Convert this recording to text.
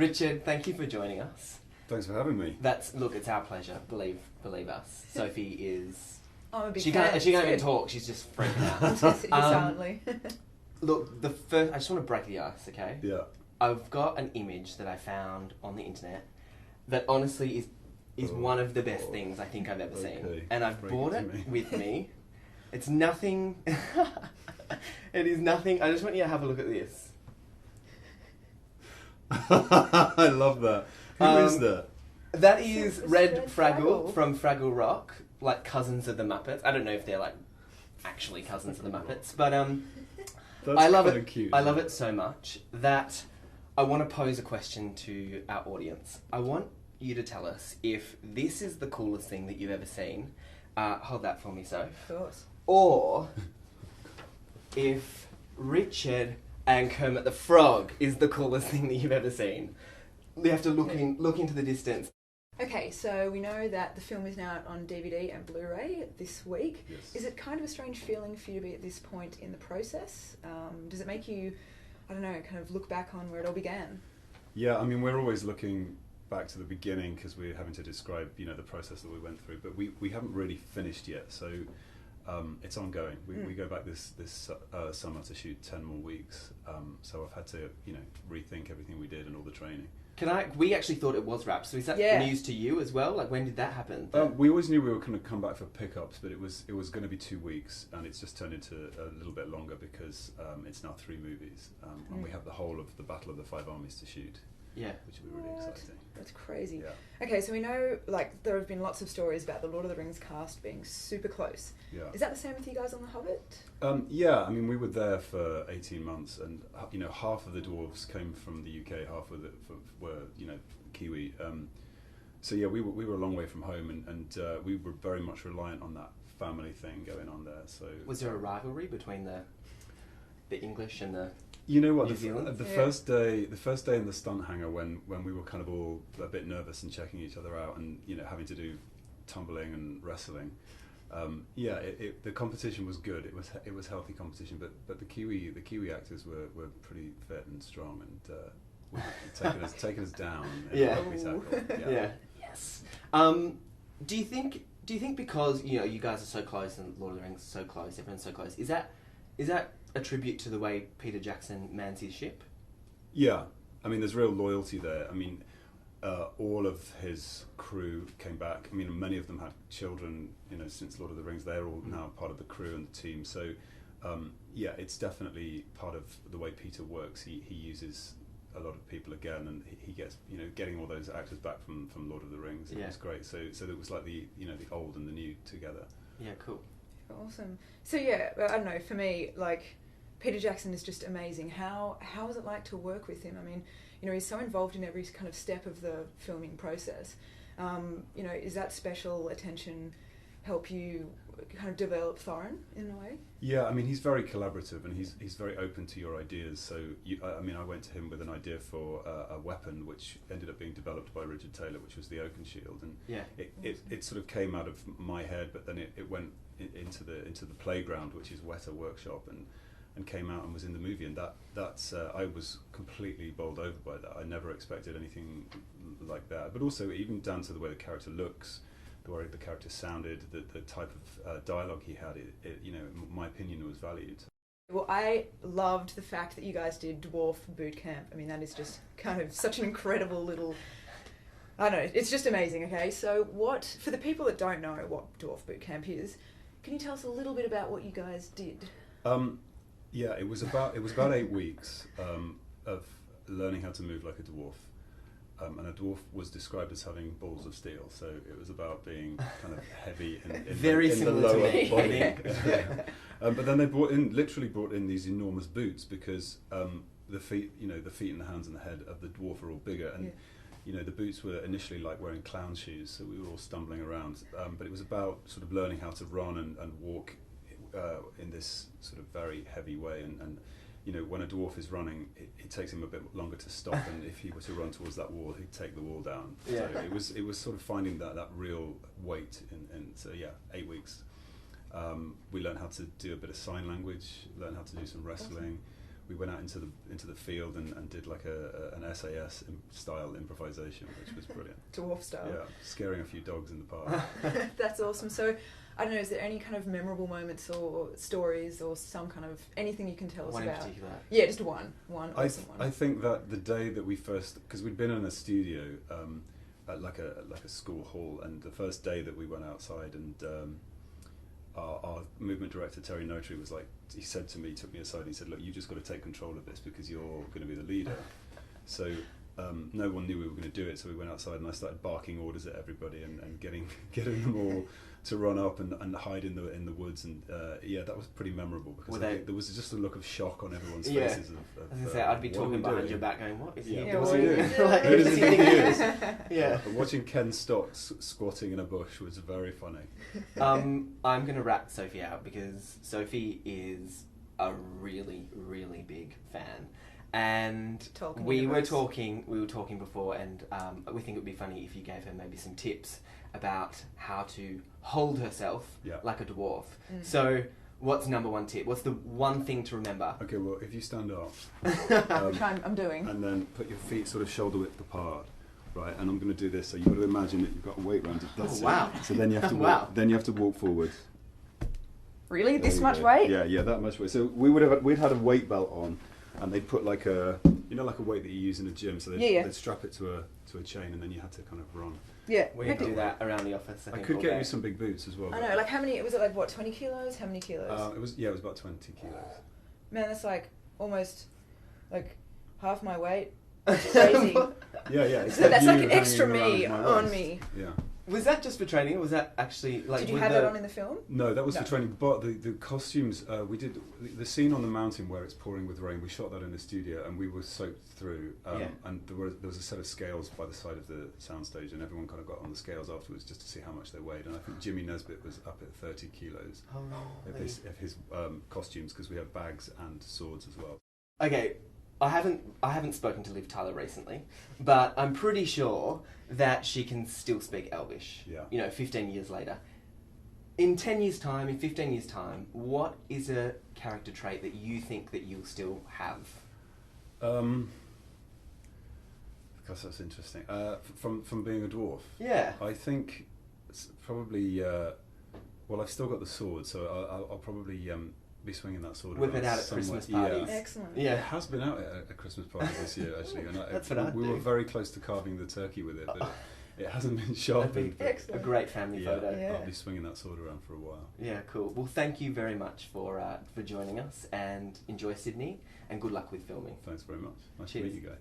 Richard, thank you for joining us. Thanks for having me. Look, it's our pleasure. Believe us. Sophie is. I'm a big She fan. can't even talk. She's just freaking out. I'm just gonna sit here silently. Look, I just want to break the ice, okay? Yeah. I've got an image that I found on the internet that honestly is one of the best things I think I've ever seen, and I've brought it with me. It's nothing. It is nothing. I just want you to have a look at this. I love that. Who is that? That is It's Red Fraggle from Fraggle Rock, like cousins of the Muppets. I don't know if they're like actually cousins of the Muppets, but That's I love it. Cute, I love it so much that I want to pose a question to our audience. I want you to tell us if this is the coolest thing that you've ever seen. Hold that for me, Soph. Of course. Or if Richard and Kermit the Frog is the coolest thing that you've ever seen. You have to look into the distance. Okay, so we know that the film is now out on DVD and Blu-ray this week. Yes. Is it kind of a strange feeling for you to be at this point in the process? Does it make you, I don't know, kind of look back on where it all began? Yeah, I mean, we're always looking back to the beginning because we're having to describe, the process that we went through. But we haven't really finished yet, so it's ongoing. We go back this summer to shoot 10 more weeks. So I've had to, rethink everything we did and all the training. We actually thought it was wrapped, so is that news to you as well? Like, when did that happen? We always knew we were going to come back for pickups, but it was going to be 2 weeks, and it's just turned into a little bit longer because it's now 3 movies, and we have the whole of the Battle of the Five Armies to shoot. Yeah, which will be really exciting. That's crazy. Yeah. Okay, so we know there have been lots of stories about the Lord of the Rings cast being super close. Yeah. Is that the same with you guys on The Hobbit? Yeah, I mean, we were there for 18 months, and half of the dwarves came from the UK, half of were Kiwi. So yeah, we were a long way from home, and we were very much reliant on that family thing going on there. So was there a rivalry between the English and the New Zealand? The first day in the stunt hangar, when we were kind of all a bit nervous and checking each other out, and having to do tumbling and wrestling. The competition was good. It was healthy competition, but the Kiwi actors were pretty fit and strong, and were taking us down. Yeah. Yes. Do you think because you guys are so close and Lord of the Rings is so close, everyone's so close, is that a tribute to the way Peter Jackson mans his ship? Yeah, I mean, there's real loyalty there. I mean, all of his crew came back. I mean, many of them had children, since Lord of the Rings. They're all now part of the crew and the team. So, it's definitely part of the way Peter works. He uses a lot of people again, and he gets, getting all those actors back from Lord of the Rings. It was great. So it was like the old and the new together. Yeah, cool. Awesome. So I don't know, for me, Peter Jackson is just amazing. How is it like to work with him? I mean, he's so involved in every kind of step of the filming process. Is that special attention help you kind of develop Thorin in a way? Yeah, I mean, he's very collaborative, and he's very open to your ideas. So, I went to him with an idea for a weapon which ended up being developed by Richard Taylor, which was the Oaken Shield, and it sort of came out of my head, but then it went into the playground, which is Weta Workshop, and came out and was in the movie, and that's I was completely bowled over by that. I never expected anything like that, but also even down to the way the character looks, the way the character sounded, the type of dialogue he had, my opinion was valued. Well, I loved the fact that you guys did Dwarf Boot Camp. I mean, that is just kind of such an incredible little, I don't know, it's just amazing. Okay, so for the people that don't know what Dwarf Boot Camp is, can you tell us a little bit about what you guys did? Yeah, it was about 8 weeks of learning how to move like a dwarf, and a dwarf was described as having balls of steel. So it was about being kind of heavy in the lower body. But then they literally brought in these enormous boots because the feet and the hands and the head of the dwarf are all bigger, and the boots were initially like wearing clown shoes, so we were all stumbling around. But it was about sort of learning how to run and walk in this sort of very heavy way, and when a dwarf is running, it takes him a bit longer to stop, and if he were to run towards that wall, he'd take the wall down. So it was sort of finding that real weight, and so 8 weeks. We learned how to do a bit of sign language, learned how to do some wrestling. we went out into the field and did like an SAS style improvisation, which was brilliant. Dwarf style. Yeah, scaring a few dogs in the park. That's awesome. So, I don't know, is there any kind of memorable moments or stories or some kind of anything you can tell us One about? in particular? Yeah, just one awesome one. I think that the day that we first, because we'd been in a studio at like a school hall, and the first day that we went outside, and our movement director Terry Notary was like, he said to me, took me aside, and he said, look, you just got to take control of this because you're going to be the leader. So no one knew we were going to do it, so we went outside and I started barking orders at everybody and getting them all to run up and hide in the woods, and yeah, that was pretty memorable because there was just a look of shock on everyone's faces. I was going to say, I'd be talking behind your back going, what is he doing? What's he doing? Like, who does he think he is? Yeah. Watching Ken Stocks squatting in a bush was very funny. I'm going to wrap Sophie out because Sophie is a really, really big fan. And we were talking before, and we think it would be funny if you gave her maybe some tips about how to hold herself like a dwarf. So, what's number one tip? What's the one thing to remember? Okay, well, if you stand up, which I'm doing, and then put your feet sort of shoulder width apart, right? And I'm going to do this. So you've got to imagine that you've got a weight around it. That's wow! So then you have to walk, then you have to walk forward. Really, this much weight? Yeah, that much weight. So we'd had a weight belt on. And they'd put like a weight that you use in a gym, so they'd strap it to a chain, and then you had to kind of run. Yeah, we could do that around the office. I could get you some big boots as well. I know, like how many? Was it like what, 20 kilos? How many kilos? It was about 20 kilos. Man, that's like almost like half my weight. That's crazy. Yeah. So that's like an extra me on me. Yeah. Was that just for training, or was that actually like? Did you have that on in the film? No, that was for training. But the costumes, we did the scene on the mountain where it's pouring with rain. We shot that in the studio, and we were soaked through. And there was a set of scales by the side of the soundstage, and everyone kind of got on the scales afterwards just to see how much they weighed. And I think Jimmy Nesbitt was up at 30 kilos of his costumes, because we had bags and swords as well. Okay. I haven't spoken to Liv Tyler recently, but I'm pretty sure that she can still speak Elvish. Yeah. 15 years later. In 10 years' time, in 15 years' time, what is a character trait that you think that you'll still have? Because that's interesting. From being a dwarf. Yeah. I think it's probably. Well, I've still got the sword, so I'll probably. Be swinging that sword. Whip it out at Christmas parties. Yeah. Excellent. Yeah. It has been out at a Christmas party this year, actually. And That's what I'd we do. were very close to carving the turkey with it, but it hasn't been sharpened. A great family photo. Yeah. I'll be swinging that sword around for a while. Yeah, cool. Well, thank you very much for joining us, and enjoy Sydney, and good luck with filming. Thanks very much. Nice Cheers. to meet you guys.